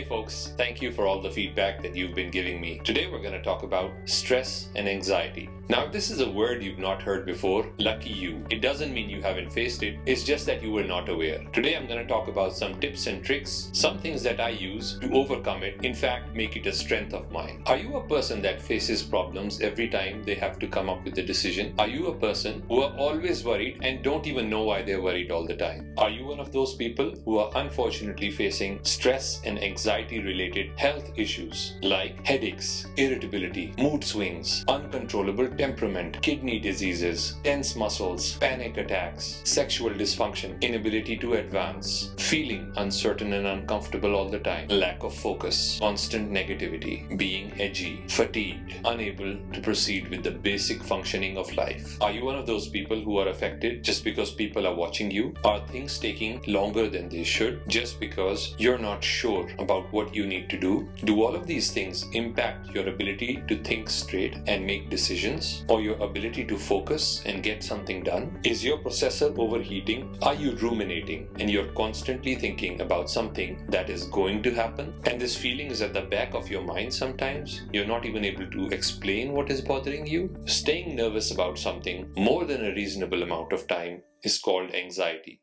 Hey folks, thank you for all the feedback that you've been giving me. Today we're going to talk about stress and anxiety. Now, if this is a word you've not heard before, lucky you. It doesn't mean you haven't faced it, it's just that you were not aware. Today I'm going to talk about some tips and tricks, some things that I use to overcome it, in fact make it a strength of mine. Are you a person that faces problems every time they have to come up with a decision? Are you a person who are always worried and don't even know why they're worried all the time? Are you one of those people who are unfortunately facing stress and anxiety related health issues like headaches, irritability, mood swings, uncontrollable temperament, kidney diseases, tense muscles, panic attacks, sexual dysfunction, inability to advance, feeling uncertain and uncomfortable all the time, lack of focus, constant negativity, being edgy, fatigued, unable to proceed with the basic functioning of life? Are you one of those people who are affected just because people are watching you? Are things taking longer than they should just because you're not sure about what you need to do? Do all of these things impact your ability to think straight and make decisions, or your ability to focus and get something done? Is your processor overheating? Are you ruminating and you're constantly thinking about something that is going to happen? And this feeling is at the back of your mind sometimes. You're not even able to explain what is bothering you. Staying nervous about something more than a reasonable amount of time is called anxiety.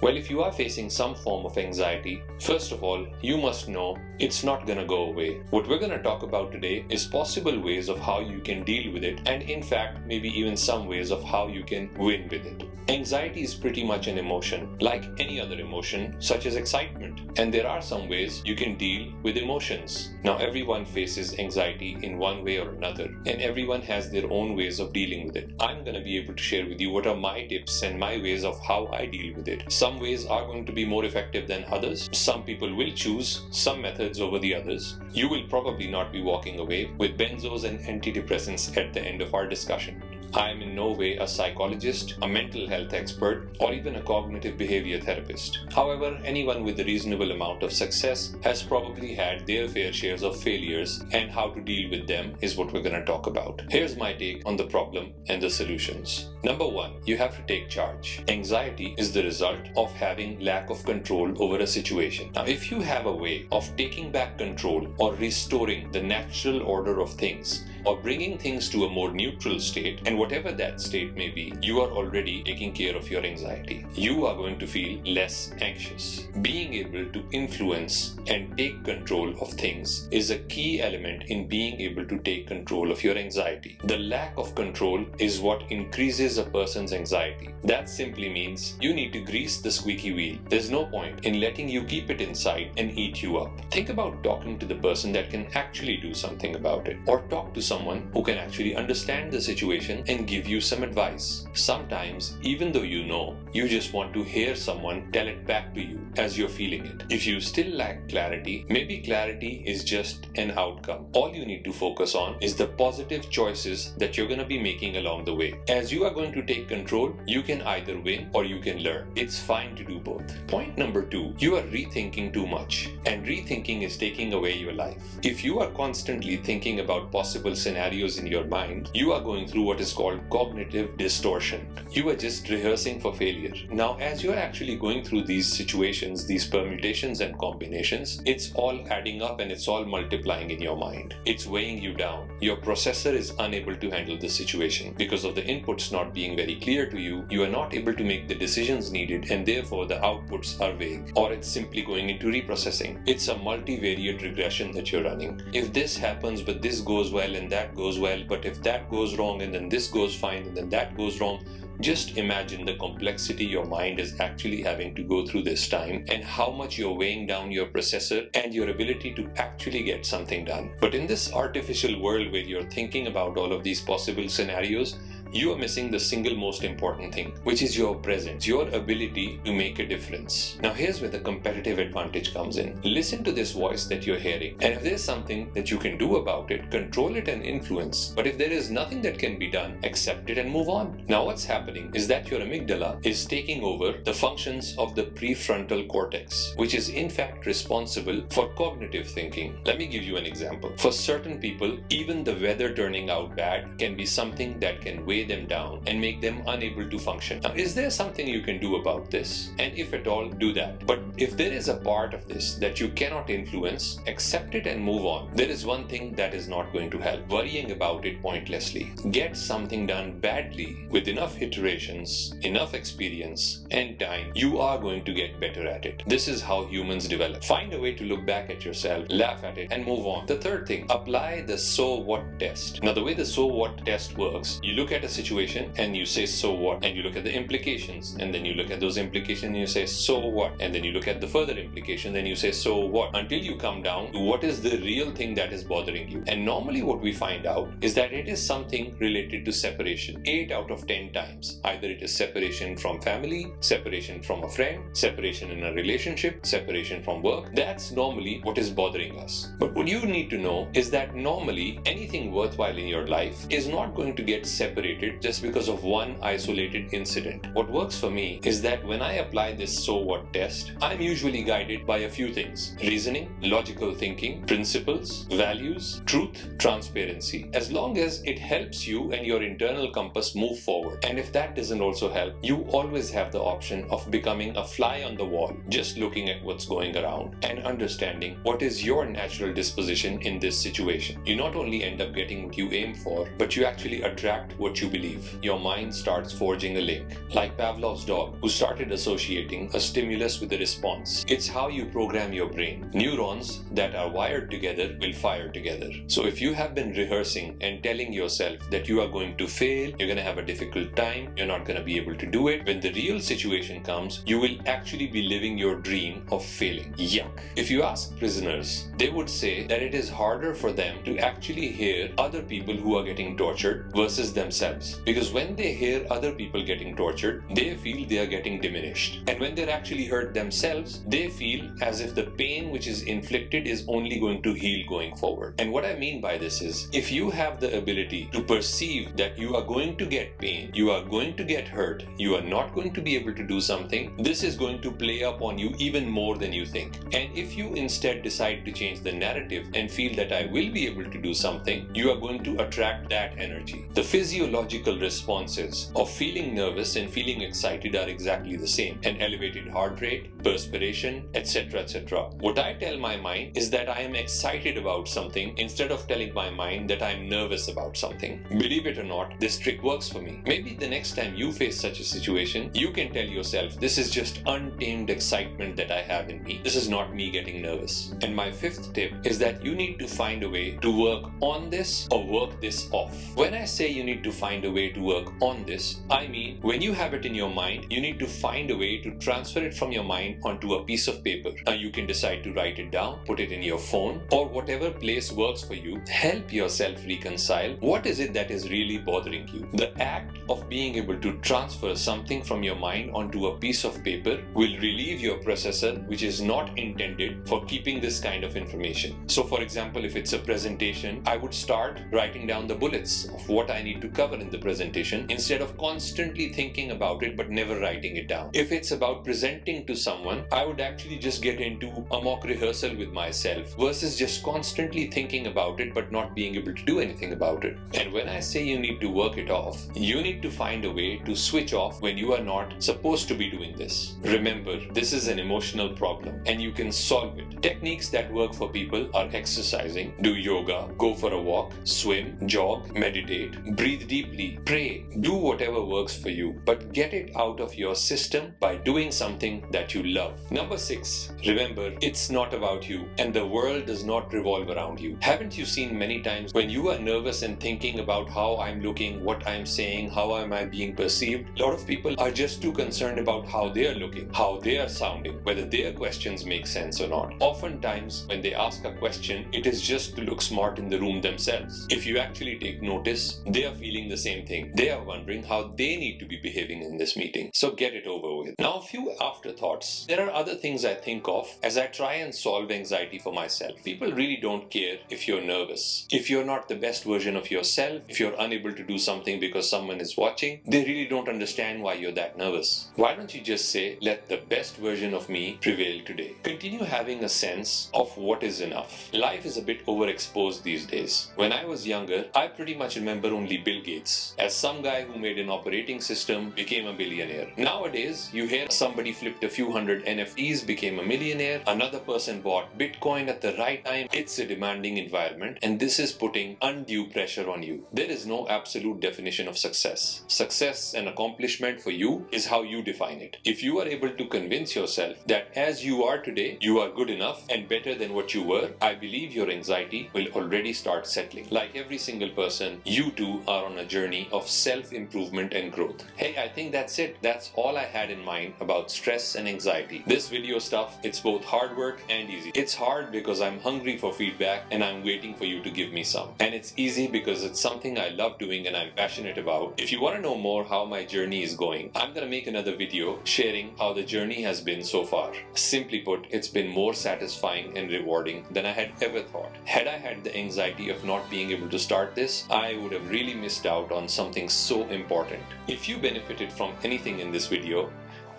Well, if you are facing some form of anxiety, first of all, you must know it's not gonna go away. What we're gonna talk about today is possible ways of how you can deal with it, and in fact, maybe even some ways of how you can win with it. Anxiety is pretty much an emotion, like any other emotion, such as excitement. And there are some ways you can deal with emotions. Now, everyone faces anxiety in one way or another, and everyone has their own ways of dealing with it. I'm gonna be able to share with you what are my tips and my ways of how I deal with it. Some ways are going to be more effective than others. Some people will choose some methods over the others. You will probably not be walking away with benzos and antidepressants at the end of our discussion. I am in no way a psychologist, a mental health expert, or even a cognitive behavior therapist. However, anyone with a reasonable amount of success has probably had their fair shares of failures, and how to deal with them is what we're going to talk about. Here's my take on the problem and the solutions. Number one, you have to take charge. Anxiety is the result of having lack of control over a situation. Now, if you have a way of taking back control or restoring the natural order of things, or bringing things to a more neutral state, and whatever that state may be, you are already taking care of your anxiety. You are going to feel less anxious. Being able to influence and take control of things is a key element in being able to take control of your anxiety. The lack of control is what increases a person's anxiety. That simply means you need to grease the squeaky wheel. There's no point in letting you keep it inside and eat you up. Think about talking to the person that can actually do something about it, or talk to someone who can actually understand the situation and give you some advice. Sometimes, even though you know, you just want to hear someone tell it back to you as you're feeling it. If you still lack clarity, maybe clarity is just an outcome. All you need to focus on is the positive choices that you're going to be making along the way. As you are going to take control, you can either win or you can learn. It's fine to do both. Point number two, you are rethinking too much, and rethinking is taking away your life. If you are constantly thinking about possible scenarios in your mind, you are going through what is called cognitive distortion. You are just rehearsing for failure. Now, as you're actually going through these situations, these permutations and combinations, it's all adding up and it's all multiplying in your mind. It's weighing you down. Your processor is unable to handle the situation. Because of the inputs not being very clear to you, you are not able to make the decisions needed, and therefore the outputs are vague, or it's simply going into reprocessing. It's a multivariate regression that you're running. If this happens but this goes well and that goes well, but if that goes wrong and then this goes fine and then that goes wrong, just imagine the complexity your mind is actually having to go through this time, and how much you're weighing down your processor and your ability to actually get something done. But in this artificial world where you're thinking about all of these possible scenarios, you are missing the single most important thing, which is your presence, your ability to make a difference. Now, here's where the competitive advantage comes in. Listen to this voice that you're hearing, and if there's something that you can do about it, control it and influence. But if there is nothing that can be done, accept it and move on. Now, what's happening is that your amygdala is taking over the functions of the prefrontal cortex, which is in fact responsible for cognitive thinking. Let me give you an example. For certain people, even the weather turning out bad can be something that can weigh weigh them down and make them unable to function. Now, is there something you can do about this? And if at all, do that. But if there is a part of this that you cannot influence, accept it and move on. There is one thing that is not going to help: worrying about it pointlessly. Get something done badly with enough iterations, enough experience, and time. You are going to get better at it. This is how humans develop. Find a way to look back at yourself, laugh at it, and move on. The third thing, apply the so what test. Now, the way the so what test works, you look at a situation and you say so what, and you look at the implications, and then you look at those implications and you say so what, and then you look at the further implications and you say so what, until you come down to what is the real thing that is bothering you. And normally what we find out is that it is something related to separation. 8 out of 10 times, either it is separation from family, separation from a friend, separation in a relationship, separation from work. That's normally what is bothering us. But what you need to know is that normally anything worthwhile in your life is not going to get separated just because of one isolated incident. What works for me is that when I apply this so what test, I'm usually guided by a few things: reasoning, logical thinking, principles, values, truth, transparency. As long as it helps you and your internal compass move forward. And if that doesn't also help, you always have the option of becoming a fly on the wall, just looking at what's going around and understanding what is your natural disposition in this situation. You not only end up getting what you aim for, but you actually attract what you believe. Your mind starts forging a link, like Pavlov's dog, who started associating a stimulus with a response. It's how you program your brain. Neurons that are wired together will fire together. So if you have been rehearsing and telling yourself that you are going to fail, you're going to have a difficult time, you're not going to be able to do it, when the real situation comes, you will actually be living your dream of failing. Yuck. If you ask prisoners, they would say that it is harder for them to actually hear other people who are getting tortured versus themselves. Because when they hear other people getting tortured, they feel they are getting diminished. And when they're actually hurt themselves, they feel as if the pain which is inflicted is only going to heal going forward. And what I mean by this is, if you have the ability to perceive that you are going to get pain, you are going to get hurt, you are not going to be able to do something, this is going to play up on you even more than you think. And if you instead decide to change the narrative and feel that I will be able to do something, you are going to attract that energy. The physiological responses of feeling nervous and feeling excited are exactly the same: an elevated heart rate, perspiration, etc., etc. What I tell my mind is that I am excited about something instead of telling my mind that I am nervous about something. Believe it or not, this trick works for me. Maybe the next time you face such a situation, you can tell yourself, this is just untamed excitement that I have in me. This is not me getting nervous. And my fifth tip is that you need to find a way to work on this or work this off. When I say you need to find a way to work on this, I mean when you have it in your mind, you need to find a way to transfer it from your mind onto a piece of paper. Now you can decide to write it down, put it in your phone, or whatever place works for you. Help yourself reconcile what is it that is really bothering you. The act of being able to transfer something from your mind onto a piece of paper will relieve your processor, which is not intended for keeping this kind of information. So for example, if it's a presentation, I would start writing down the bullets of what I need to cover in the presentation instead of constantly thinking about it but never writing it down. If it's about presenting to someone, I would actually just get into a mock rehearsal with myself versus just constantly thinking about it but not being able to do anything about it. And when I say you need to work it off, you need to find a way to switch off when you are not supposed to be doing this. Remember, this is an emotional problem and you can solve it. Techniques that work for people are exercising, do yoga, go for a walk, swim, jog, meditate, breathe deeply, pray, do whatever works for you, but get it out of your system by doing something that you love. Number 6, remember, it's not about you and the world does not revolve around you. Haven't you seen many times when you are nervous and thinking about how I'm looking, what I'm saying, how am I being perceived? A lot of people are just too concerned about how they are looking, how they are sounding, whether their questions make sense or not. Oftentimes, when they ask a question, it is just to look smart in the room themselves. If you actually take notice, they are feeling the same thing. They are wondering how they need to be behaving in this meeting. So get it over with. Now, a few afterthoughts. There are other things I think of as I try and solve anxiety for myself. People really don't care if you're nervous. If you're not the best version of yourself, if you're unable to do something because someone is watching, they really don't understand why you're that nervous. Why don't you just say, let the best version of me prevail today? Continue having a sense of what is enough. Life is a bit overexposed these days. When I was younger, I pretty much remember only Bill Gates Gates. As some guy who made an operating system became a billionaire. Nowadays, you hear somebody flipped a few hundred NFTs, became a millionaire, another person bought Bitcoin at the right time. It's a demanding environment, and this is putting undue pressure on you. There is no absolute definition of success. Success and accomplishment for you is how you define it. If you are able to convince yourself that as you are today, you are good enough and better than what you were, I believe your anxiety will already start settling. Like every single person, you too are on a journey of self-improvement and growth. Hey, I think that's it. That's all I had in mind about stress and anxiety. This video stuff, it's both hard work and easy. It's hard because I'm hungry for feedback and I'm waiting for you to give me some. And it's easy because it's something I love doing and I'm passionate about. If you want to know more how my journey is going, I'm gonna make another video sharing how the journey has been so far. Simply put, it's been more satisfying and rewarding than I had ever thought. Had I had the anxiety of not being able to start this, I would have really missed out on something so important. If you benefited from anything in this video,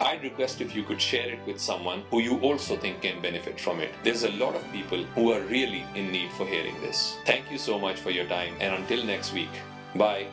I'd request if you could share it with someone who you also think can benefit from it. There's a lot of people who are really in need for hearing this. Thank you so much for your time, and until next week, bye.